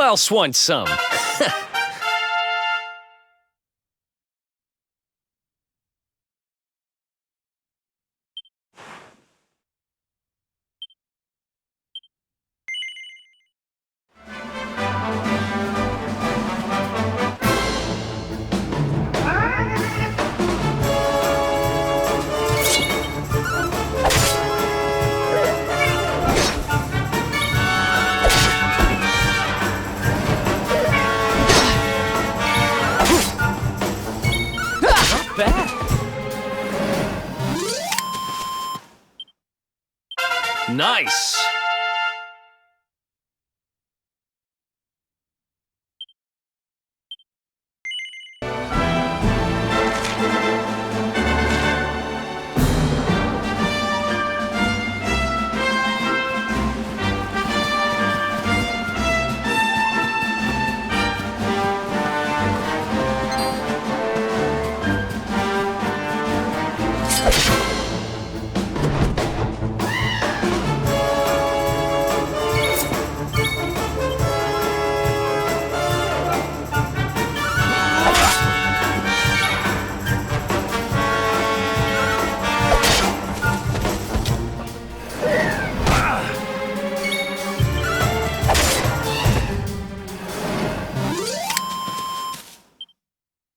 else wants some? Bad. Nice.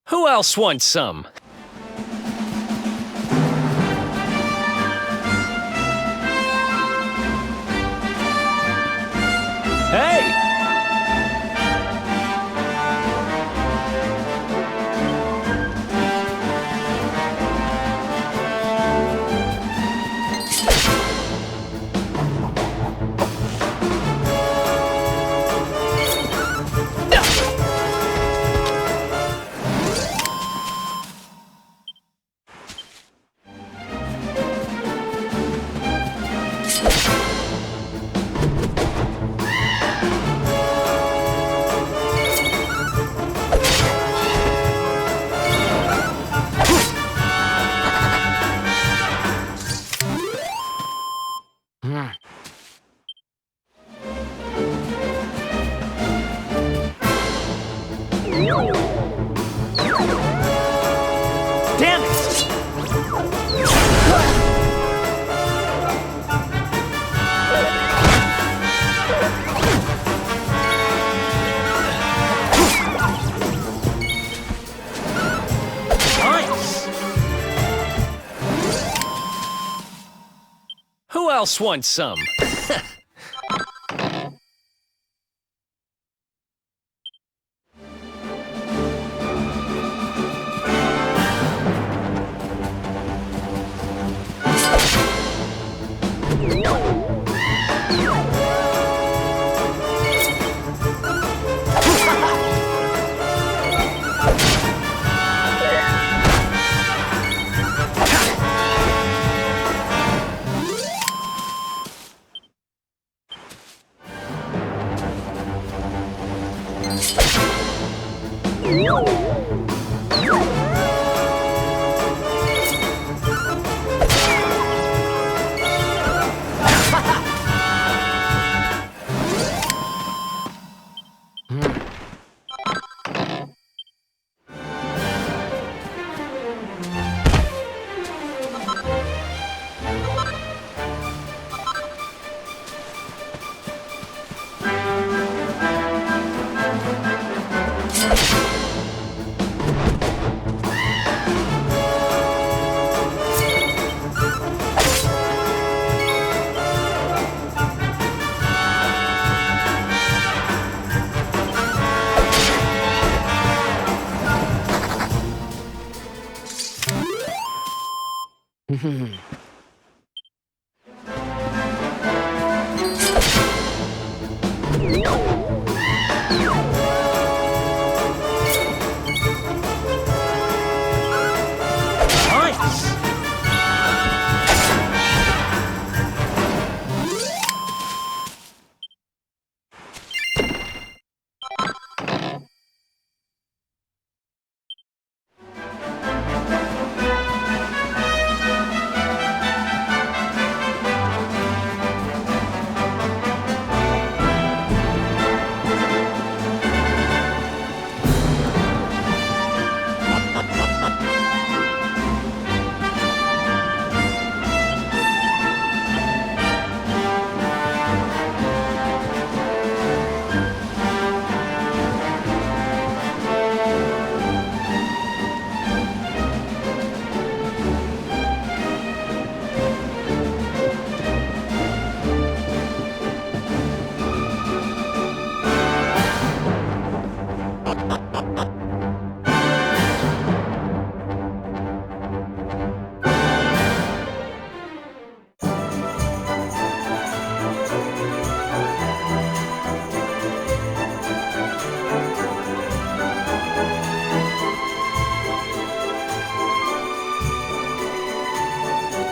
Who else wants some? Hey! Damn it! Nice! Who else wants some?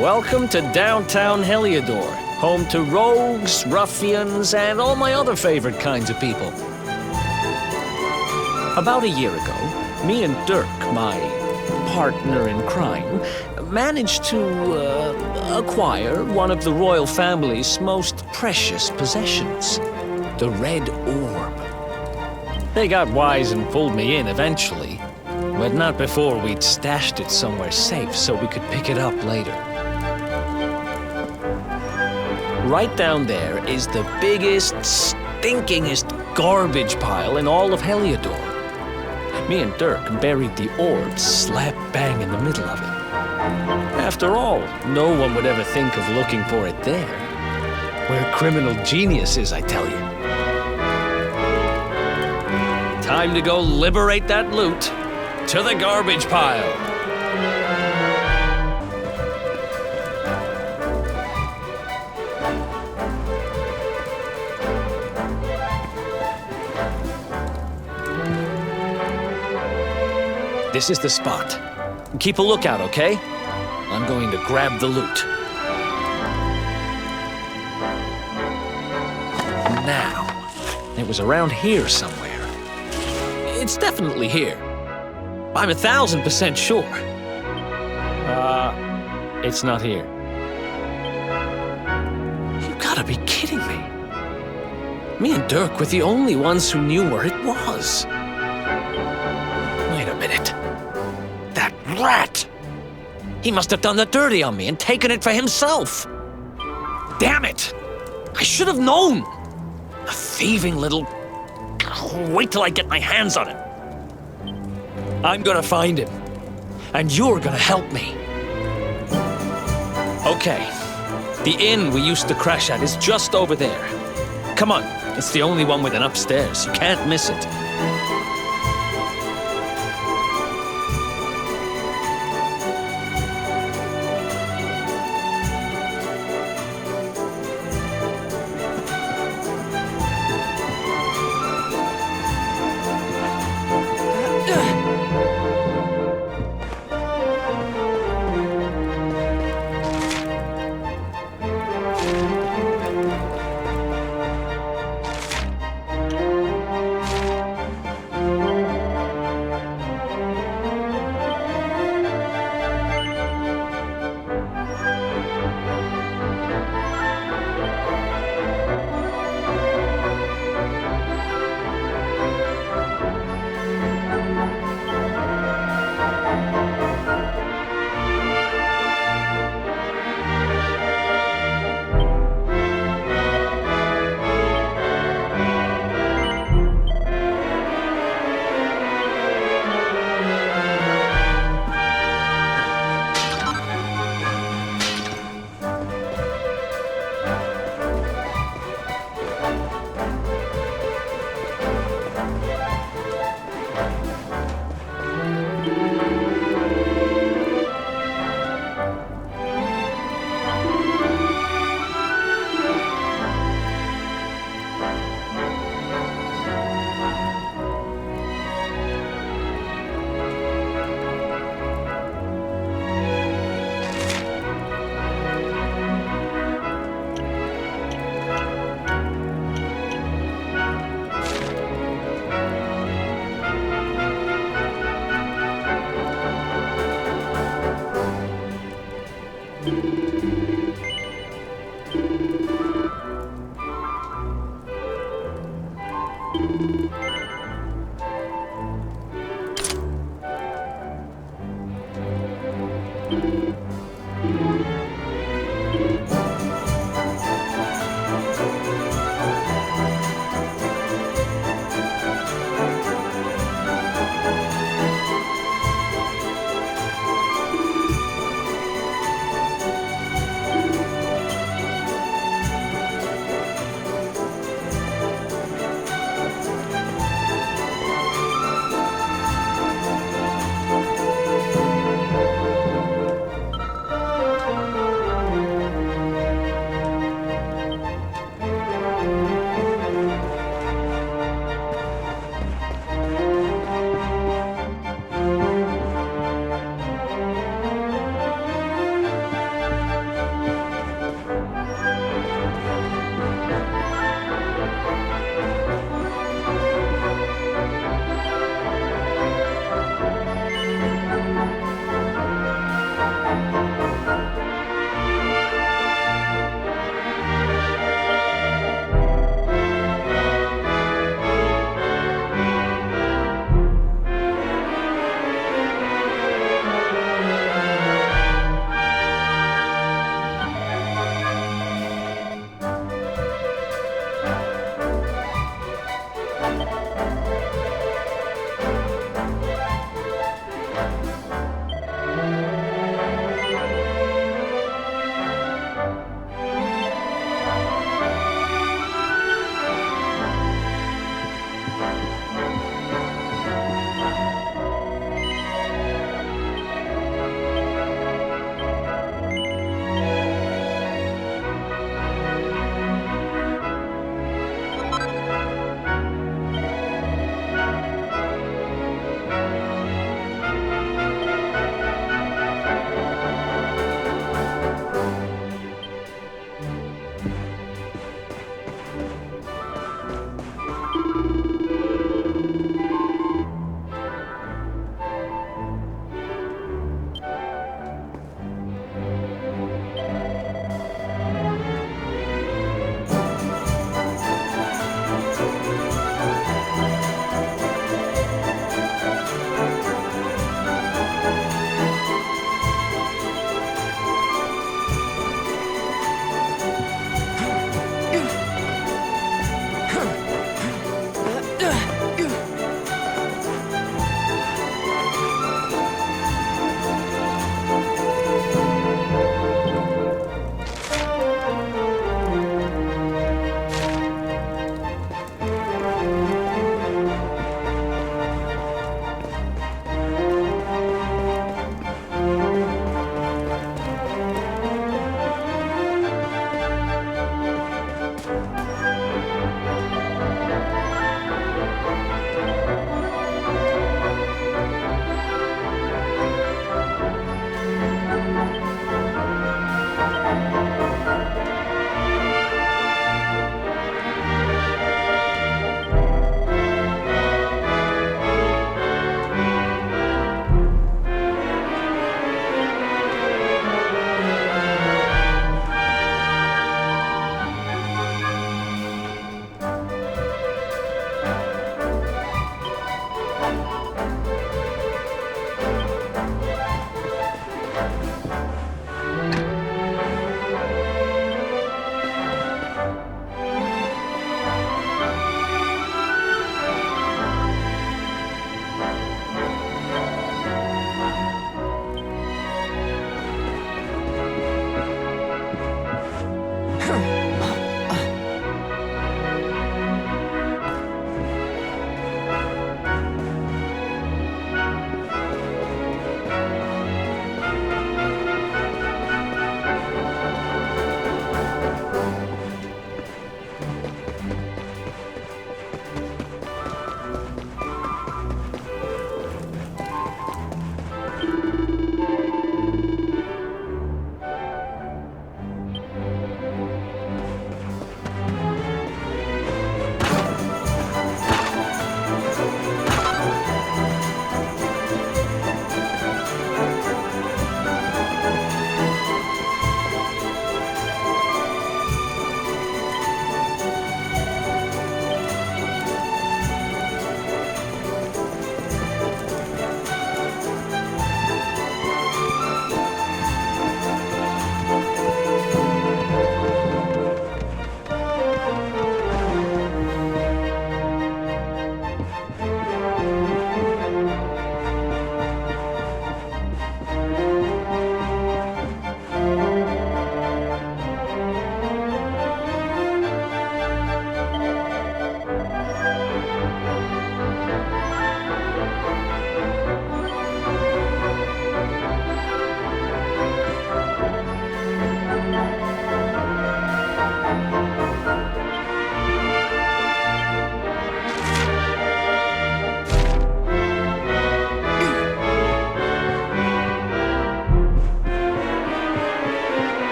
Welcome to downtown Heliodor, home to rogues, ruffians, and all my other favorite kinds of people. About a year ago, me and Dirk, my partner in crime, managed to acquire one of the royal family's most precious possessions, the Red Orb. They got wise and pulled me in eventually, but not before we'd stashed it somewhere safe so we could pick it up later. Right down there is the biggest, stinkingest garbage pile in all of Heliodor. Me and Dirk buried the orb slap bang in the middle of it. After all, no one would ever think of looking for it there. We're criminal geniuses, I tell you. Time to go liberate that loot. To the garbage pile. This is the spot. Keep a lookout, okay? I'm going to grab the loot. Now, it was around here somewhere. It's definitely here. I'm 1,000% sure. It's not here. You gotta be kidding me. Me and Dirk were the only ones who knew where it was. Wait a minute. That rat! He must have done the dirty on me and taken it for himself. Damn it! I should have known! A thieving little... Wait till I get my hands on it. I'm gonna find him, and you're gonna help me. Okay, the inn we used to crash at is just over there. Come on, it's the only one with an upstairs. You can't miss it.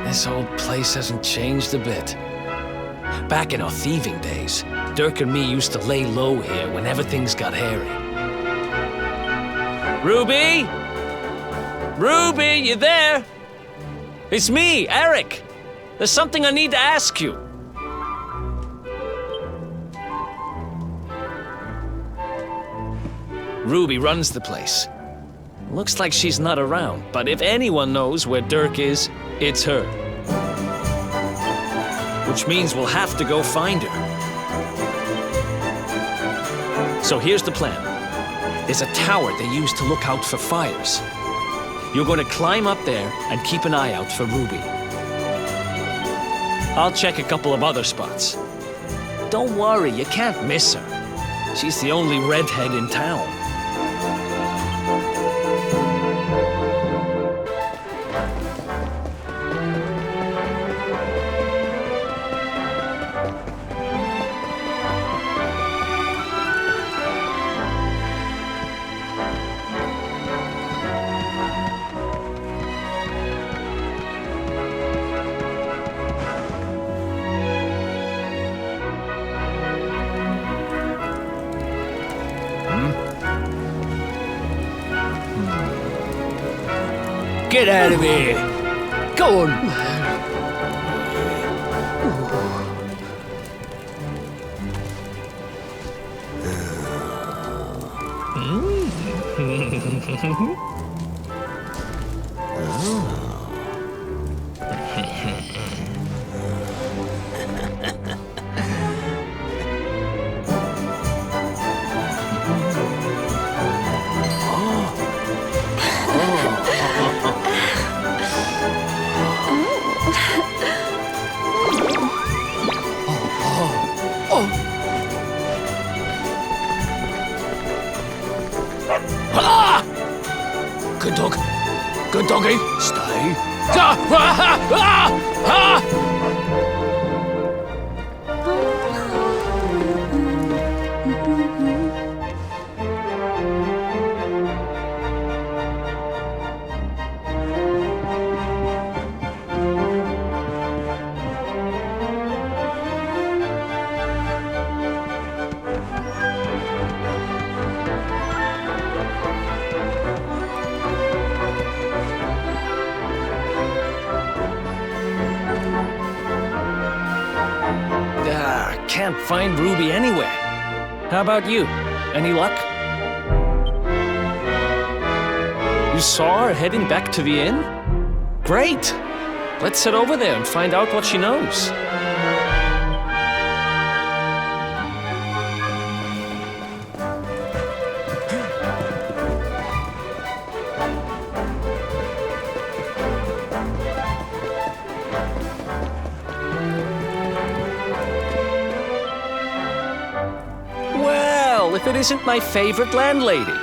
This old place hasn't changed a bit. Back in our thieving days, Dirk and me used to lay low here whenever things got hairy. Ruby? Ruby, you there? It's me, Eric. There's something I need to ask you. Ruby runs the place. Looks like she's not around, but if anyone knows where Dirk is, it's her. Which means we'll have to go find her. So here's the plan. There's a tower they use to look out for fires. You're going to climb up there and keep an eye out for Ruby. I'll check a couple of other spots. Don't worry, you can't miss her. She's the only redhead in town. Get out of here! Go on! Good dog. Good doggy. Stay. Can't find Ruby anywhere. How about you? Any luck? You saw her heading back to the inn? Great! Let's head over there and find out what she knows. If it isn't my favorite landlady.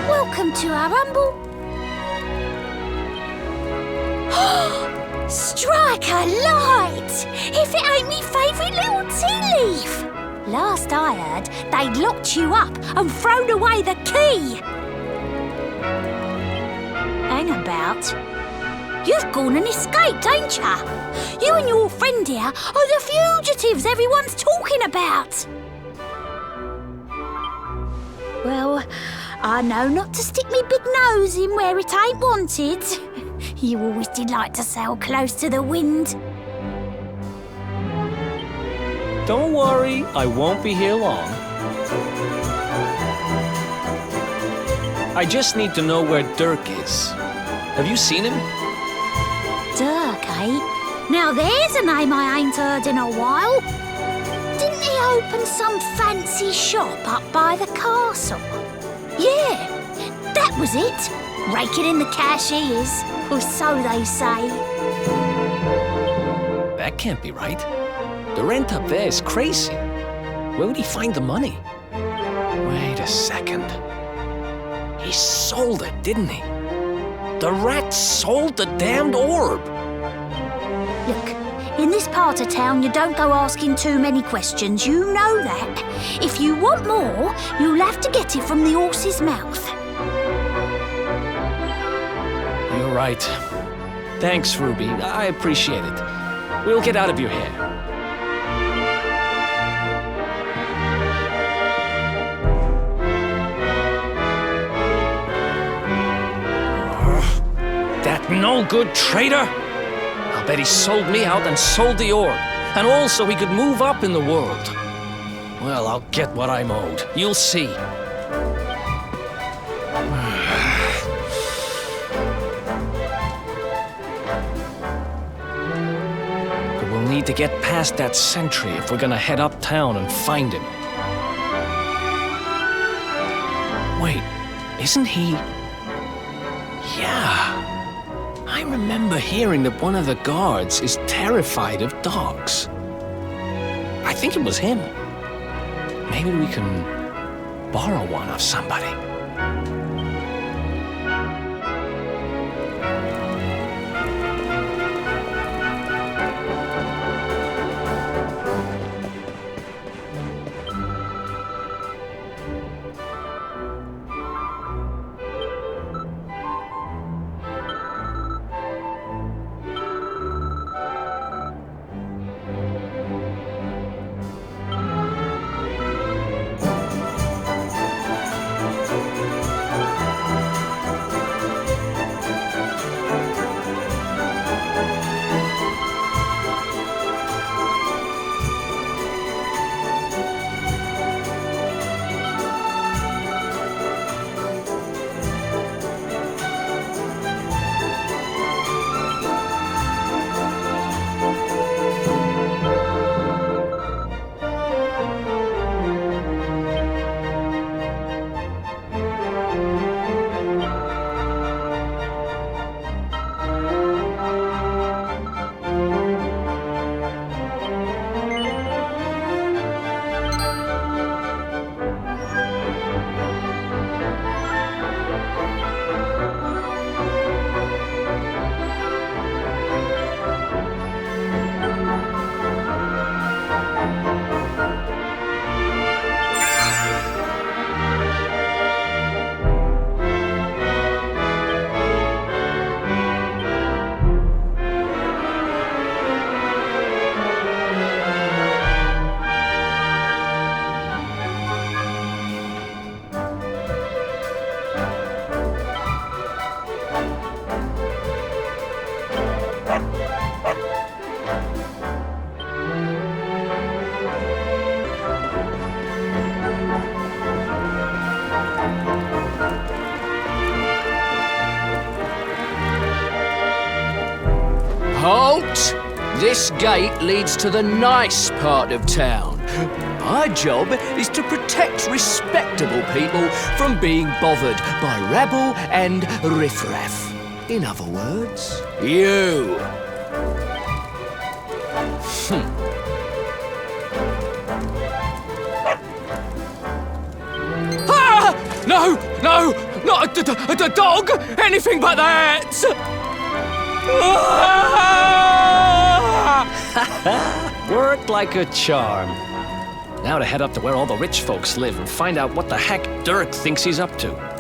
Welcome to our humble... Strike a light! If it ain't me favourite little tea leaf! Last I heard, they'd locked you up and thrown away the key. Hang about. You've gone and escaped, ain't ya? You and your friend here are the fugitives everyone's talking about. Well, I know not to stick me big nose in where it ain't wanted. You always did like to sail close to the wind. Don't worry, I won't be here long. I just need to know where Dirk is. Have you seen him? Dirk, eh? Now there's a name I ain't heard in a while. Didn't he open some fancy shop up by the castle? Yeah, that was it. Raking in the cash he is, or so they say. That can't be right. The rent up there is crazy. Where would he find the money? Wait a second. He sold it, didn't he? The rat sold the damned orb. Look, in this part of town, you don't go asking too many questions. You know that. If you want more, you'll have to get it from the horse's mouth. You're right. Thanks, Ruby. I appreciate it. We'll get out of your hair. That no-good traitor! I'll bet he sold me out and sold the orb. And all so he could move up in the world. Well, I'll get what I'm owed. You'll see. But we'll need to get past that sentry if we're gonna head uptown and find him. Wait, isn't he... Yeah. I remember hearing that one of the guards is terrified of dogs. I think it was him. Maybe we can borrow one of somebody. Halt! This gate leads to the nice part of town. My job is to protect respectable people from being bothered by rabble and riffraff. In other words, you. Ah! No! No! Not a dog! Anything but that! Worked like a charm. Now to head up to where all the rich folks live and find out what the heck Dirk thinks he's up to.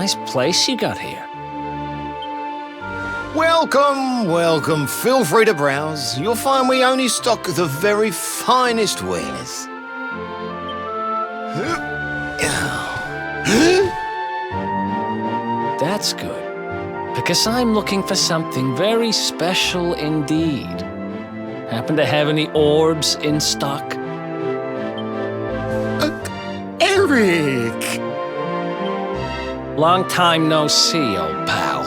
Nice place you got here. Welcome, welcome. Feel free to browse. You'll find we only stock the very finest wares. That's good, because I'm looking for something very special indeed. Happen to have any orbs in stock? Eric! Long time no see, old pal.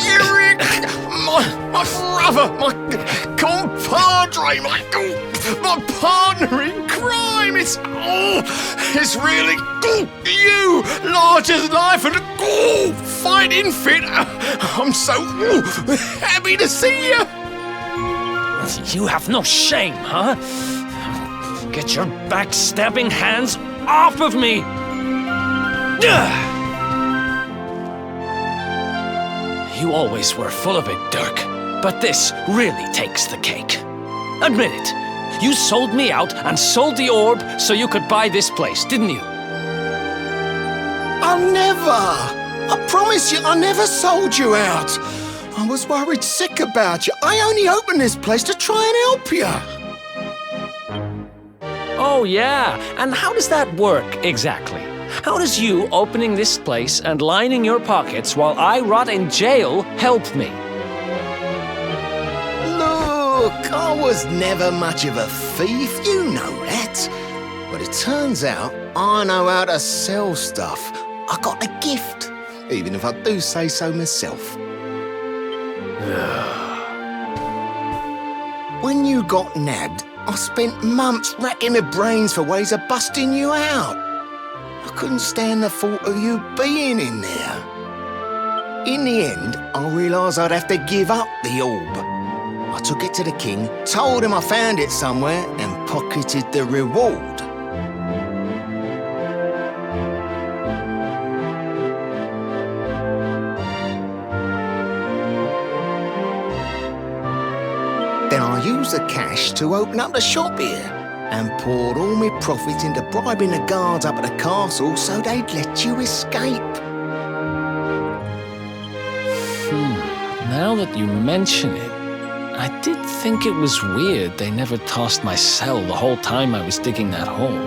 Eric! My brother, my compadre, my partner in crime! It's really you, large as life and fighting fit. I'm so happy to see you. You have no shame, huh? Get your backstabbing hands off of me! You always were full of it, Dirk. But this really takes the cake. Admit it. You sold me out and sold the orb so you could buy this place, didn't you? I'll never! I promise you, I never sold you out. I was worried sick about you. I only opened this place to try and help you. Oh, yeah. And how does that work, exactly? How does you opening this place and lining your pockets while I rot in jail help me? Look, I was never much of a thief, you know that. But it turns out I know how to sell stuff. I got a gift, even if I do say so myself. When you got nabbed, I spent months racking my brains for ways of busting you out. I couldn't stand the thought of you being in there. In the end, I realised I'd have to give up the orb. I took it to the king, told him I found it somewhere, and pocketed the reward. Then I used the cash to open up the shop here and poured all my profits into bribing the guards up at the castle so they'd let you escape. Now that you mention it, I did think it was weird they never tossed my cell the whole time I was digging that hole.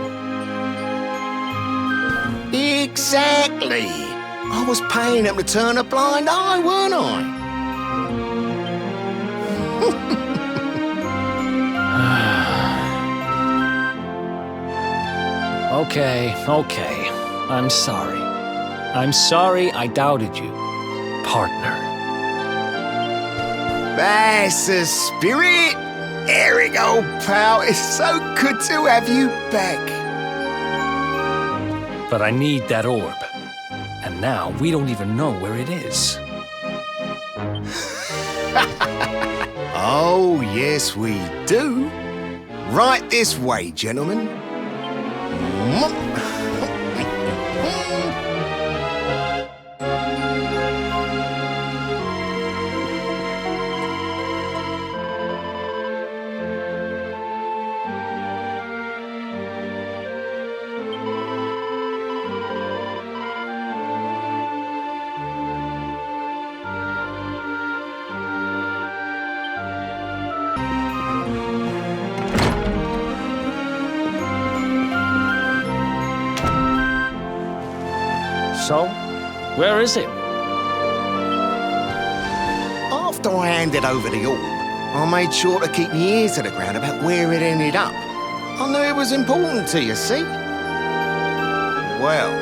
Exactly. I was paying them to turn a blind eye, weren't I? Okay. I'm sorry. I'm sorry I doubted you, partner. That's the spirit! Eric, old pal, it's so good to have you back. But I need that orb. And now we don't even know where it is. Oh, yes, we do. Right this way, gentlemen. So, where is it? After I handed over the orb, I made sure to keep my ears to the ground about where it ended up. I knew it was important to you, see? Well,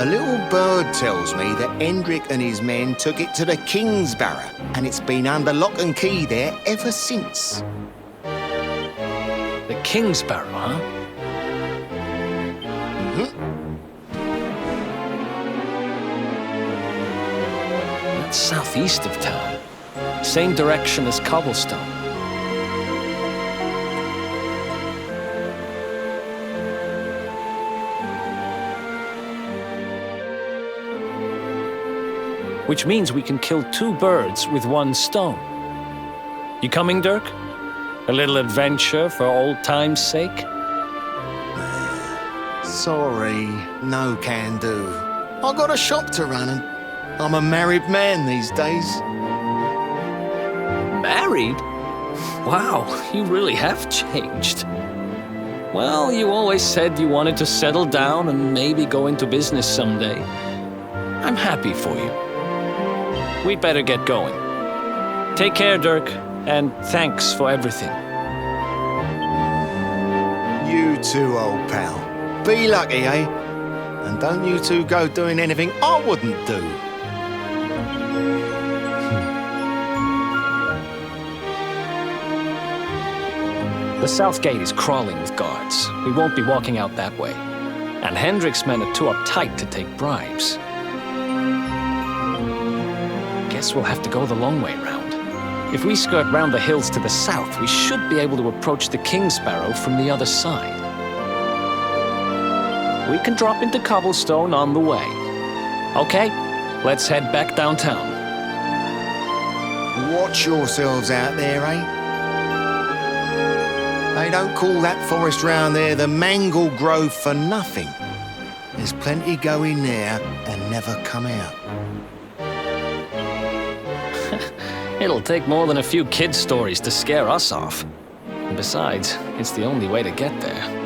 a little bird tells me that Hendrik and his men took it to the King's Barrow, and it's been under lock and key there ever since. The King's Barrow, huh? That's southeast of town. Same direction as Cobblestone. Which means we can kill two birds with one stone. You coming, Dirk? A little adventure for old time's sake? Sorry, no can do. I got a shop to run and I'm a married man these days. Married? Wow, you really have changed. Well, you always said you wanted to settle down and maybe go into business someday. I'm happy for you. We'd better get going. Take care, Dirk, and thanks for everything. You too, old pal. Be lucky, eh? And don't you two go doing anything I wouldn't do. The south gate is crawling with guards. We won't be walking out that way. And Hendrik's men are too uptight to take bribes. Guess we'll have to go the long way round. If we skirt round the hills to the south, we should be able to approach the King Sparrow from the other side. We can drop into cobblestone on the way. Okay, let's head back downtown. Watch yourselves out there, eh? They don't call that forest round there the Mangle Grove for nothing. There's plenty go in there and never come out. It'll take more than a few kid stories to scare us off. And besides, it's the only way to get there.